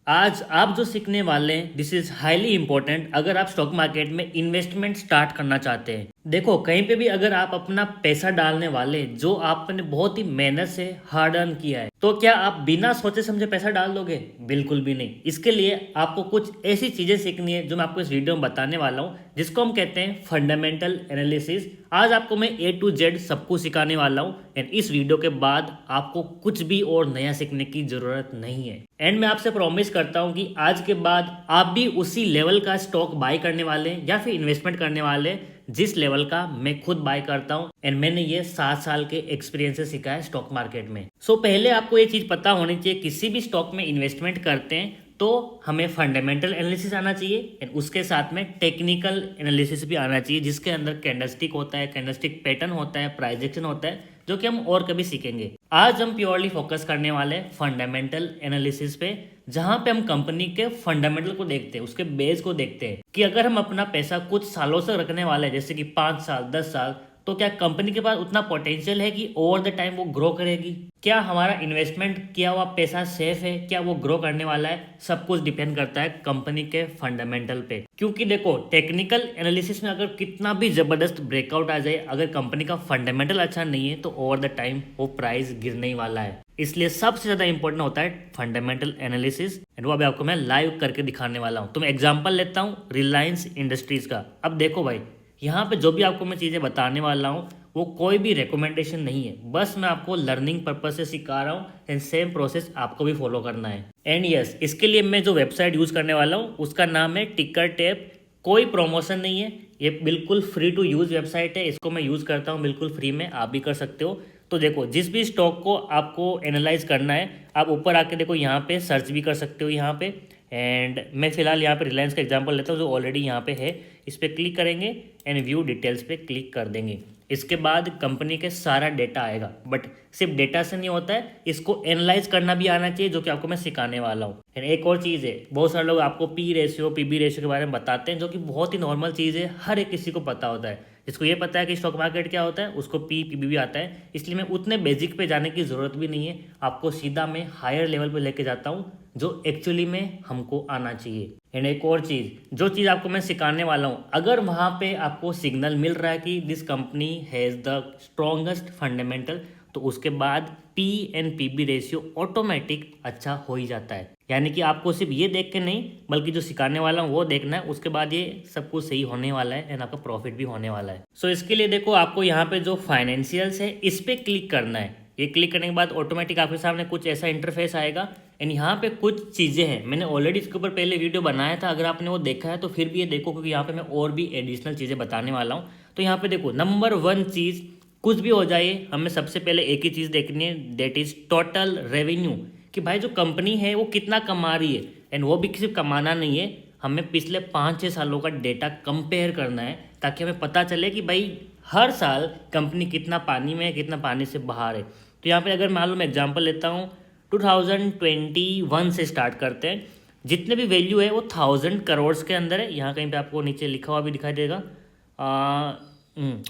आज आप जो सीखने वाले हैं दिस इज हाईली इंपॉर्टेंट अगर आप स्टॉक मार्केट में इन्वेस्टमेंट स्टार्ट करना चाहते हैं। देखो कहीं पे भी अगर आप अपना पैसा डालने वाले जो आपने बहुत ही मेहनत से हार्ड अर्न किया है तो क्या आप बिना सोचे समझे पैसा डाल दोगे? बिल्कुल भी नहीं। इसके लिए आपको कुछ ऐसी चीजें सीखनी है जो मैं आपको इस वीडियो में बताने वाला हूँ, जिसको हम कहते हैं फंडामेंटल एनालिसिस। आज आपको मैं ए टू जेड सब कुछ सिखाने वाला हूँ एंड इस वीडियो के बाद आपको कुछ भी और नया सीखने की जरूरत नहीं है। एंड मैं आपसे प्रॉमिस करता हूँ कि आज के बाद आप भी उसी लेवल का स्टॉक बाय करने वाले हैं या फिर इन्वेस्टमेंट करने वाले हैं जिस लेवल का मैं खुद बाय करता हूँ एंड मैंने ये 7 साल के एक्सपीरियंस से सीखा है स्टॉक मार्केट में। सो पहले आपको ये चीज पता होनी चाहिए, किसी भी स्टॉक में इन्वेस्टमेंट करते हैं तो हमें फंडामेंटल एनालिसिस आना चाहिए एंड उसके साथ में टेक्निकल एनालिसिस भी आना चाहिए, जिसके अंदर कैंडलस्टिक होता है, कैंडलस्टिक पैटर्न होता है, प्राइस एक्शन होता है, जो कि हम और कभी सीखेंगे। आज हम प्योरली फोकस करने वाले हैं फंडामेंटल एनालिसिस पे, जहां पे हम कंपनी के फंडामेंटल को देखते हैं, उसके बेस को देखते हैं कि अगर हम अपना पैसा कुछ सालों से रखने वाले हैं, जैसे कि 5 साल 10 साल, तो क्या कंपनी के पास उतना पोटेंशियल है कि ओवर द टाइम वो ग्रो करेगी? क्या हमारा इन्वेस्टमेंट किया हुआ पैसा सेफ है? क्या वो ग्रो करने वाला है? सब कुछ डिपेंड करता है कंपनी के फंडामेंटल पे। क्योंकि देखो टेक्निकल एनालिसिस में अगर कितना भी जबरदस्त ब्रेकआउट आ जाए, अगर कंपनी का फंडामेंटल अच्छा नहीं है तो ओवर द टाइम वो प्राइस गिरने ही वाला है। इसलिए सबसे ज्यादा इंपॉर्टेंट होता है फंडामेंटल एनालिसिस एंड वो अभी आपको मैं लाइव करके दिखाने वाला हूँ। तो मैं एग्जांपल लेता हूँ रिलायंस इंडस्ट्रीज का। अब देखो भाई, यहाँ पे जो भी आपको मैं चीज़ें बताने वाला हूँ वो कोई भी रिकमेंडेशन नहीं है, बस मैं आपको लर्निंग पर्पज से सिखा रहा हूँ एंड सेम प्रोसेस आपको भी फॉलो करना है। एंड यस, इसके लिए मैं जो वेबसाइट यूज़ करने वाला हूँ उसका नाम है टिकर टैप। कोई प्रमोशन नहीं है, ये बिल्कुल फ्री टू यूज़ वेबसाइट है, इसको मैं यूज़ करता हूँ बिल्कुल फ्री में, आप भी कर सकते हो। तो देखो जिस भी स्टॉक को आपको एनालाइज करना है आप ऊपर आके देखो, यहाँ पे सर्च भी कर सकते हो यहाँ पे। एंड मैं फिलहाल यहाँ पे रिलायंस का एग्जांपल लेता हूँ जो ऑलरेडी यहाँ पे है। इस पर क्लिक करेंगे एंड व्यू डिटेल्स पे क्लिक कर देंगे। इसके बाद कंपनी के सारा डेटा आएगा, बट सिर्फ डेटा से नहीं होता है, इसको एनालाइज करना भी आना चाहिए, जो कि आपको मैं सिखाने वाला हूँ। एंड एक और चीज़ है, बहुत सारे लोग आपको पी रेशियो पीबी रेशियो के बारे में बताते हैं, जो कि बहुत ही नॉर्मल चीज़ है, हर एक किसी को पता होता है। जिसको ये पता है कि स्टॉक मार्केट क्या होता है उसको पीबी भी आता है, इसलिए मैं उतने बेसिक पे जाने की ज़रूरत भी नहीं है। आपको सीधा मैं हायर लेवल पे लेके जाता हूँ जो एक्चुअली में हमको आना चाहिए। एंड एक और चीज़, जो चीज़ आपको मैं सिखाने वाला हूँ, अगर वहाँ पे आपको सिग्नल मिल रहा है कि this company has the strongest fundamental, तो उसके बाद P and PB ratio automatic अच्छा हो ही जाता है। यानी कि आपको सिर्फ ये देख के नहीं बल्कि जो सिखाने वाला हूँ वो देखना है, उसके बाद ये सब कुछ सही होने वाला है एंड आपका प्रॉफिट भी होने वाला है। सो इसके लिए देखो आपको यहाँ पे जो फाइनेंशियल्स है इस पर क्लिक करना है। ये क्लिक करने के बाद ऑटोमेटिक आपके सामने कुछ ऐसा इंटरफेस आएगा एंड यहाँ पे कुछ चीज़ें हैं, मैंने ऑलरेडी इसके ऊपर पहले वीडियो बनाया था, अगर आपने वो देखा है तो फिर भी ये देखो, क्योंकि यहाँ पे मैं और भी एडिशनल चीज़ें बताने वाला हूँ। तो यहाँ पे देखो नंबर 1 चीज़, कुछ भी हो जाए हमें सबसे पहले एक ही चीज़ देखनी है, दैट इज़ टोटल रेवेन्यू, कि भाई जो कंपनी है वो कितना कमा रही है। एंड वो भी सिर्फ कमाना नहीं है, हमें पिछले 5-6 सालों का डेटा कंपेयर करना है, ताकि हमें पता चले कि भाई हर साल कंपनी कितना पानी में है, कितना पानी से बाहर है। तो यहाँ पे अगर मान लो मैं एग्जांपल लेता हूँ, 2021 से स्टार्ट करते हैं। जितने भी वैल्यू है वो 1000 करोड़ के अंदर है। यहाँ कहीं पे आपको नीचे लिखा हुआ भी दिखाई देगा,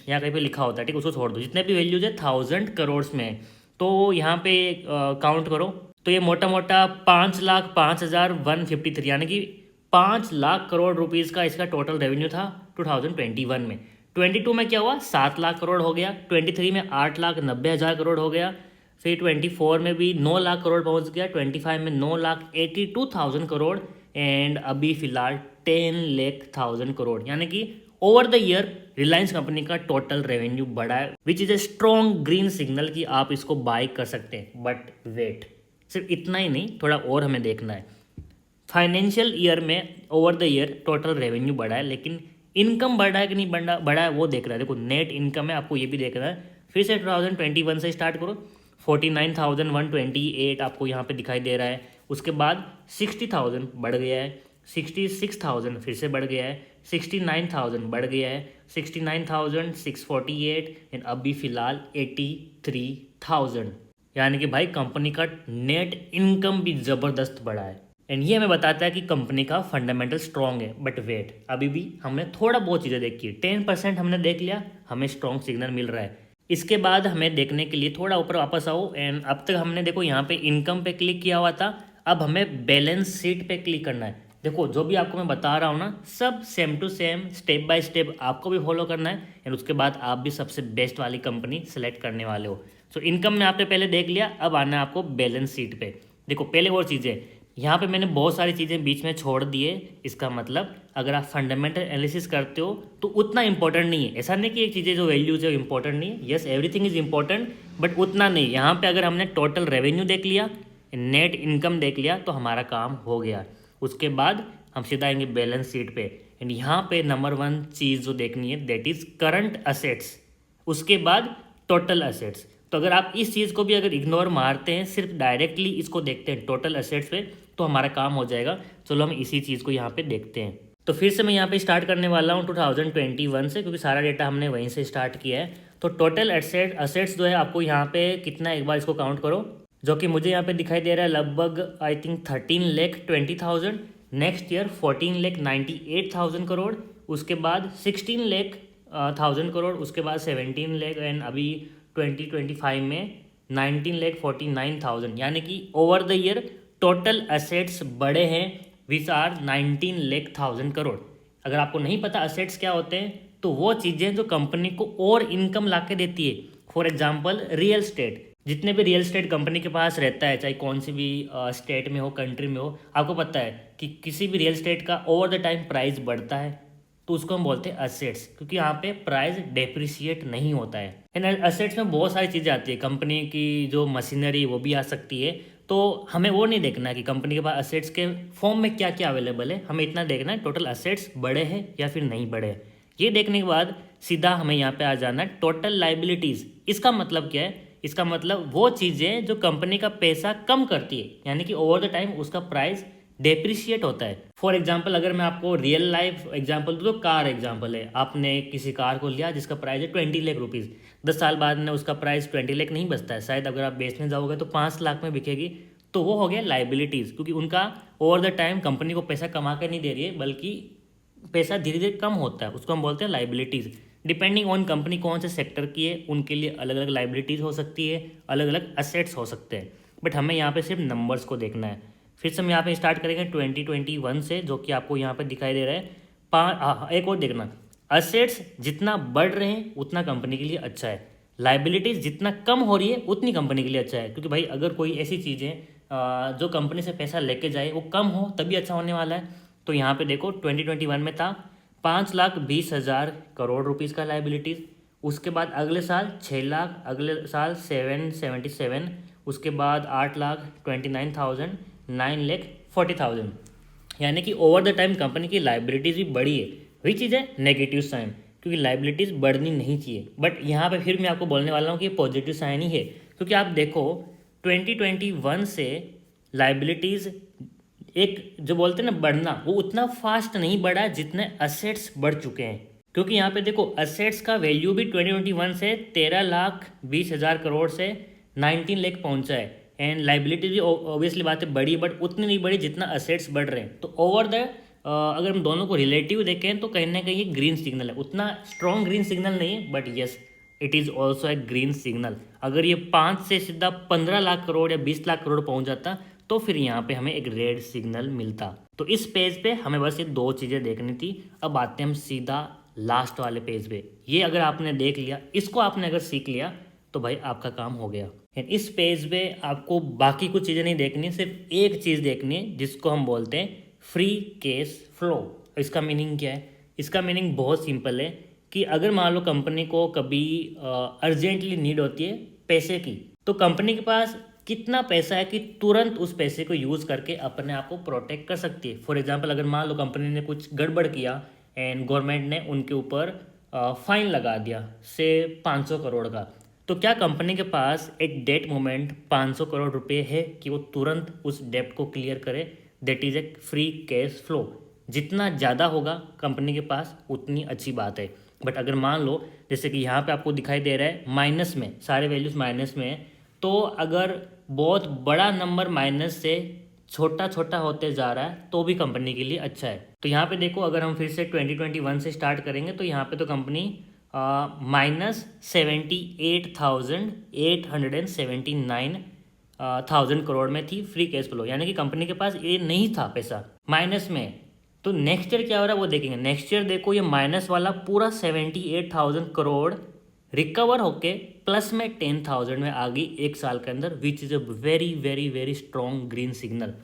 यहाँ कहीं पे लिखा होता है, ठीक, उसको छोड़ दो। जितने भी वैल्यूज है 1000 करोड़ में है, तो यहाँ पे काउंट करो तो ये मोटा मोटा 5,05,153, यानी कि 5 लाख करोड़ रुपीज़ का इसका टोटल रेवेन्यू था 2021 में। 22 में क्या हुआ, 7 लाख करोड़ हो गया, 23 में 8,90,000 करोड़ हो गया, फिर 24 में भी 9 लाख करोड़ पहुंच गया, 25 में 9,82,000 करोड़ एंड अभी फिलहाल 10,00,000 करोड़। यानी कि over the year Reliance company का टोटल रेवेन्यू बढ़ा है, which is a strong green signal कि आप इसको बाय कर सकते हैं। बट वेट, सिर्फ इतना ही नहीं, थोड़ा और हमें देखना है। फाइनेंशियल ईयर में over the year total revenue बढ़ा है, लेकिन इनकम बढ़ा है कि नहीं बढ़ा है वो देख रहा है। देखो नेट इनकम है, आपको ये भी देखना है। फिर से 2021 से स्टार्ट करो, 49,128 आपको यहाँ पे दिखाई दे रहा है। उसके बाद 60,000 बढ़ गया है, 66,000 फिर से बढ़ गया है, 69,000 बढ़ गया है, 69,648 एंड अभी फिलहाल 83,000। यानी कि भाई कंपनी का नेट इनकम भी ज़बरदस्त बढ़ा है। एंड ये हमें बताता है कि कंपनी का फंडामेंटल स्ट्रॉन्ग है। बट वेट, अभी भी हमने थोड़ा बहुत चीज़ें देखी है। 10% हमने देख लिया, हमें स्ट्रॉन्ग सिग्नल मिल रहा है। इसके बाद हमें देखने के लिए थोड़ा ऊपर वापस आओ एंड अब तक हमने देखो यहाँ पे इनकम पे क्लिक किया हुआ था, अब हमें बैलेंस शीट पे क्लिक करना है। देखो जो भी आपको मैं बता रहा हूँ ना, सब same to same step by step आपको भी फॉलो करना है, एंड उसके बाद आप भी सबसे बेस्ट वाली कंपनी सेलेक्ट करने वाले हो। सो इनकम में आपने पहले देख लिया, अब आना है आपको बैलेंस शीट पे। देखो पहले और चीज़ें, यहाँ पे मैंने बहुत सारी चीज़ें बीच में छोड़ दी है। इसका मतलब अगर आप फंडामेंटल एनालिसिस करते हो तो उतना इंपॉर्टेंट नहीं है। ऐसा नहीं कि एक चीज़ें जो वैल्यूज है इंपॉर्टेंट नहीं है, yes everything is important, but उतना नहीं। यहाँ पे अगर हमने टोटल रेवेन्यू देख लिया, नेट इनकम देख लिया, तो हमारा काम हो गया। उसके बाद हम सीधा आएंगे बैलेंस शीट पे, एंड यहाँ पे नंबर 1 चीज़ जो देखनी है दैट इज़ करंट असेट्स, उसके बाद टोटल असेट्स। तो अगर आप इस चीज़ को भी अगर इग्नोर मारते हैं, सिर्फ डायरेक्टली इसको देखते हैं टोटल असेट्स पे, तो हमारा काम हो जाएगा। चलो हम इसी चीज़ को यहाँ पे देखते हैं। तो फिर से मैं यहाँ पे स्टार्ट करने वाला हूँ 2021 से, क्योंकि सारा डेटा हमने वहीं से स्टार्ट किया है। तो टोटल असेट्स जो है आपको यहाँ पे कितना, एक बार इसको काउंट करो, जो कि मुझे यहाँ पे दिखाई दे रहा है लगभग I think 13,20,000। Next year 14,98,000 crore, उसके बाद 16,00,000 करोड़, उसके बाद 17 लाख, एंड अभी 2025 में 19,49,000। यानी कि over the year total assets बढ़े हैं विच आर 19,00,000 करोड़। अगर आपको नहीं पता असेट्स क्या होते हैं, तो वो चीज़ें जो कंपनी को और इनकम ला के देती है। फॉर एग्जाम्पल रियल स्टेट, जितने भी रियल स्टेट कंपनी के पास रहता है, चाहे कौन सी भी स्टेट में हो, कंट्री में हो, आपको पता है कि किसी भी रियल स्टेट का ओवर द टाइम प्राइस बढ़ता है, तो उसको हम बोलते हैं असेट्स, क्योंकि यहाँ पे प्राइस डेप्रिसिएट नहीं होता है। एंड असेट्स में बहुत सारी चीज़ें आती है, कंपनी की जो मशीनरी वो भी आ सकती है। तो हमें वो नहीं देखना है कि कंपनी के पास असेट्स के फॉर्म में क्या क्या अवेलेबल है, हमें इतना देखना है टोटल असेट्स बढ़े हैं या फिर नहीं बढ़े हैं। ये देखने के बाद सीधा हमें यहाँ पे आ जाना है टोटल लाइबिलिटीज़। इसका मतलब क्या है? इसका मतलब वो चीज़ें जो कंपनी का पैसा कम करती है, यानी कि ओवर द टाइम उसका प्राइस डेप्रिशिएट होता है। फॉर एग्जाम्पल अगर मैं आपको रियल लाइफ एग्जाम्पल दूँ तो कार एग्जाम्पल है, आपने किसी कार को लिया जिसका प्राइस है 20 लाख रुपीज़, 10 साल बाद में उसका प्राइस 20 लाख नहीं बचता है, शायद अगर आप बेचने जाओगे तो 5 लाख में बिकेगी, तो वो हो गया लाइबिलिटीज़, क्योंकि उनका ओवर द टाइम कंपनी को पैसा कमा के नहीं दे रही है, बल्कि पैसा धीरे धीरे कम होता है, उसको हम बोलते हैं लाइबिलिटीज़। डिपेंडिंग ऑन कंपनी कौन से सेक्टर की है, उनके लिए अलग अलग लाइबिलिटीज़ हो सकती है, अलग अलग असेट्स हो सकते हैं, बट हमें यहाँ पे सिर्फ नंबर्स को देखना है। फिर से हम यहाँ पे स्टार्ट करेंगे 2021 से, जो कि आपको यहाँ पे दिखाई दे रहा है। एक और देखना, असेट्स जितना बढ़ रहे हैं उतना कंपनी के लिए अच्छा है, लाइबिलिटीज़ जितना कम हो रही है उतनी कंपनी के लिए अच्छा है, क्योंकि भाई अगर कोई ऐसी चीज़ें जो कंपनी से पैसा लेके जाए वो कम हो तभी अच्छा होने वाला है। तो यहाँ पे देखो 2021 में था 5,20,000 करोड़ रुपीज़ का लाइबिलिटीज़, उसके बाद अगले साल 6 लाख, अगले साल 777, उसके बाद 8,29,000, 9,40,000। यानी कि ओवर द टाइम कंपनी की लाइबिलिटीज़ भी बढ़ी है। वही चीज़ है नेगेटिव साइन, क्योंकि लाइबिलिटीज़ बढ़नी नहीं चाहिए, बट यहाँ पे फिर मैं आपको बोलने वाला हूँ कि ये पॉजिटिव साइन ही है, क्योंकि आप देखो 2021 से लाइबिलिटीज़ एक जो बोलते हैं ना बढ़ना, वो उतना फास्ट नहीं बढ़ा जितने असेट्स बढ़ चुके हैं। क्योंकि यहाँ पे देखो असेट्स का वैल्यू भी 2021 से 13,20,000 करोड़ से 19 लाख पहुँचा है, एंड लाइबिलिटी भी ऑब्वियसली बात है बढ़ी, बट उतनी नहीं बढ़ी जितना असेट्स बढ़ रहे हैं। तो ओवर द अगर हम दोनों को रिलेटिव देखें तो कहीं ना कहीं ग्रीन सिग्नल है, उतना स्ट्रॉन्ग ग्रीन सिग्नल नहीं है, but yes it is also a green signal. अगर ये 5 से सीधा 15 लाख करोड़ या 20 लाख करोड़ पहुंच जाता तो फिर यहाँ पे हमें एक रेड सिग्नल मिलता। तो इस पेज पे हमें बस ये 2 चीज़ें देखनी थी। अब आते हैं हम सीधा लास्ट वाले पेज पे। ये अगर आपने देख लिया, इसको आपने अगर सीख लिया तो भाई आपका काम हो गया। इस पेज पे आपको बाकी कुछ चीज़ें नहीं देखनी, सिर्फ एक चीज़ देखनी है जिसको हम बोलते हैं फ्री कैश फ्लो। इसका मीनिंग क्या है? इसका मीनिंग बहुत सिंपल है कि अगर मान लो कंपनी को कभी अर्जेंटली नीड होती है पैसे की, तो कंपनी के पास कितना पैसा है कि तुरंत उस पैसे को यूज़ करके अपने आप को प्रोटेक्ट कर सकती है। फॉर एग्जांपल अगर मान लो कंपनी ने कुछ गड़बड़ किया एंड गवर्नमेंट ने उनके ऊपर फाइन लगा दिया से 500 करोड़ का, तो क्या कंपनी के पास एक डेट मोमेंट 500 करोड़ रुपए है कि वो तुरंत उस डेप्ट को क्लियर करे? That is a free cash flow. जितना ज़्यादा होगा कंपनी के पास उतनी अच्छी बात है। बट अगर मान लो जैसे कि यहाँ पे आपको दिखाई दे रहा है माइनस में, सारे वैल्यूज़ माइनस में है, तो अगर बहुत बड़ा नंबर माइनस से छोटा छोटा होते जा रहा है तो भी कंपनी के लिए अच्छा है। तो यहाँ पे देखो अगर हम फिर से 2021 से स्टार्ट करेंगे तो यहाँ पे तो कंपनी -78,879 1000 करोड़ में थी फ्री कैश फ्लो, यानी कि कंपनी के पास ये नहीं था पैसा, माइनस में। तो नेक्स्ट ईयर क्या हो रहा है वो देखेंगे। नेक्स्ट ईयर देखो ये माइनस वाला पूरा 78,000 करोड़ रिकवर होके प्लस में 10,000 में आ गई एक साल के अंदर, which is a very very very strong green signal.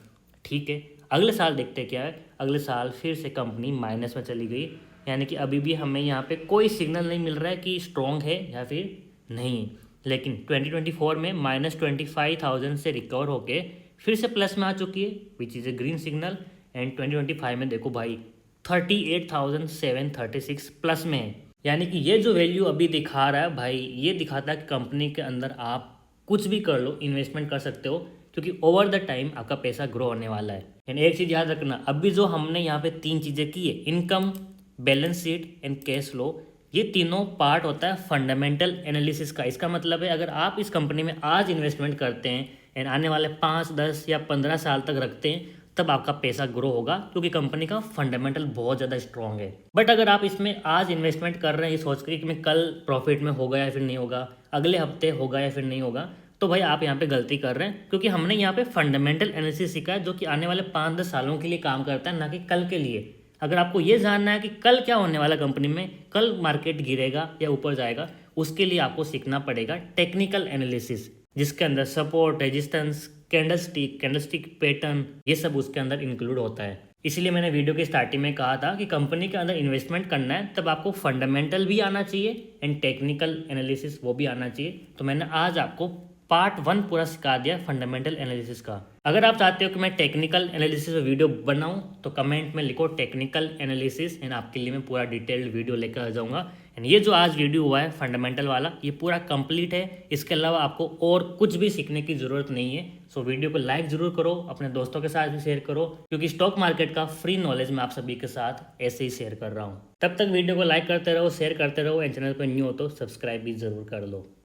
ठीक है, अगले साल देखते क्या है। अगले साल फिर से कंपनी माइनस में चली गई, यानी कि अभी भी हमें यहाँ पे कोई सिग्नल नहीं मिल रहा है कि स्ट्रॉन्ग है या फिर नहीं। लेकिन 2024 में -25,000 से रिकवर होके फिर से प्लस में आ चुकी है, which is a green signal. And 2025 में देखो भाई 38,736 प्लस में है, यानी कि ये जो वैल्यू अभी दिखा रहा है भाई, ये दिखाता है कि कंपनी के अंदर आप कुछ भी कर लो, इन्वेस्टमेंट कर सकते हो, क्योंकि ओवर द टाइम आपका पैसा ग्रो होने वाला है। एंड एक चीज़ याद रखना, अभी जो हमने यहाँ पे 3 चीज़ें की है, income, balance sheet and cash flow, ये तीनों पार्ट होता है फंडामेंटल एनालिसिस का। इसका मतलब है अगर आप इस कंपनी में आज इन्वेस्टमेंट करते हैं एंड आने वाले 5, 10 या 15 साल तक रखते हैं, तब आपका पैसा ग्रो होगा, क्योंकि कंपनी का फंडामेंटल बहुत ज़्यादा स्ट्रॉन्ग है। बट अगर आप इसमें आज इन्वेस्टमेंट कर रहे हैं ये सोच कर कि मैं कल प्रॉफिट में होगा या फिर नहीं होगा, अगले हफ्ते होगा या फिर नहीं होगा, तो भाई आप यहाँ पे गलती कर रहे हैं, क्योंकि हमने यहाँ पे फंडामेंटल एनालिसिस सीखा है, जो कि आने वाले 5-10 सालों के लिए काम करता है, ना कि कल के लिए। अगर आपको ये जानना है कि कल क्या होने वाला कंपनी में, कल मार्केट गिरेगा या ऊपर जाएगा, उसके लिए आपको सीखना पड़ेगा टेक्निकल एनालिसिस, जिसके अंदर सपोर्ट, रेजिस्टेंस, कैंडलस्टिक पैटर्न, ये सब उसके अंदर इंक्लूड होता है। इसलिए मैंने वीडियो की स्टार्टिंग में कहा था कि कंपनी के अंदर इन्वेस्टमेंट करना है तब आपको फंडामेंटल भी आना चाहिए एंड टेक्निकल एनालिसिस वो भी आना चाहिए। तो मैंने आज आपको पार्ट 1 पूरा सिखा दिया फंडामेंटल एनालिसिस का। अगर आप चाहते हो कि मैं टेक्निकल एनालिसिस वीडियो बनाऊं तो कमेंट में लिखो टेक्निकल एनालिसिस, एंड आपके लिए मैं पूरा डिटेल्ड वीडियो लेकर आ जाऊंगा। एंड ये जो आज वीडियो हुआ है फंडामेंटल वाला, ये पूरा कंप्लीट है। इसके अलावा आपको और कुछ भी सीखने की ज़रूरत नहीं है। सो वीडियो को लाइक ज़रूर करो, अपने दोस्तों के साथ भी शेयर करो, क्योंकि स्टॉक मार्केट का फ्री नॉलेज मैं आप सभी के साथ ऐसे ही शेयर कर रहा हूँ। तब तक वीडियो को लाइक करते रहो, शेयर करते रहो, एंड चैनल पर न्यू हो तो सब्सक्राइब भी ज़रूर कर लो।